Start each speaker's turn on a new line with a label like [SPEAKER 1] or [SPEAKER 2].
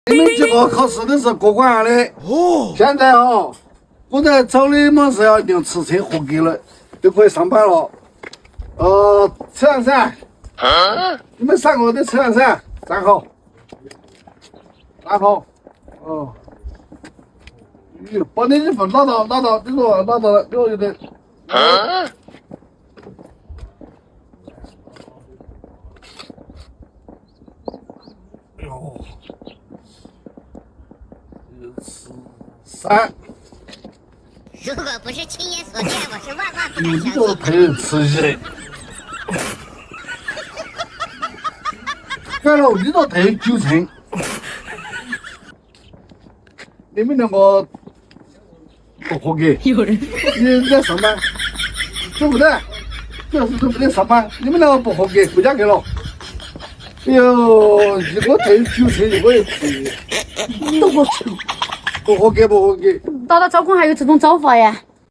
[SPEAKER 1] 你们几个考试的是过关的哦。现在我在找你们是要一定吃车合格了，就可以上班了。吃完噻，你们3个都吃完噻，站好，拿好。把你衣服拿到，你说拿到，我有点。13。
[SPEAKER 2] 如果不是亲眼所见，我是万万不敢
[SPEAKER 1] 你
[SPEAKER 2] 相信。
[SPEAKER 1] 这太刺激。看了你这太纠缠。你们2个不合格。
[SPEAKER 3] 有人。
[SPEAKER 1] 你在上班，对不对？主要是对不对上班？你们2个不合格，回家去了。哎呦，一个太纠缠，一个又气。不合格。
[SPEAKER 3] 找到招工还有这种找法呀？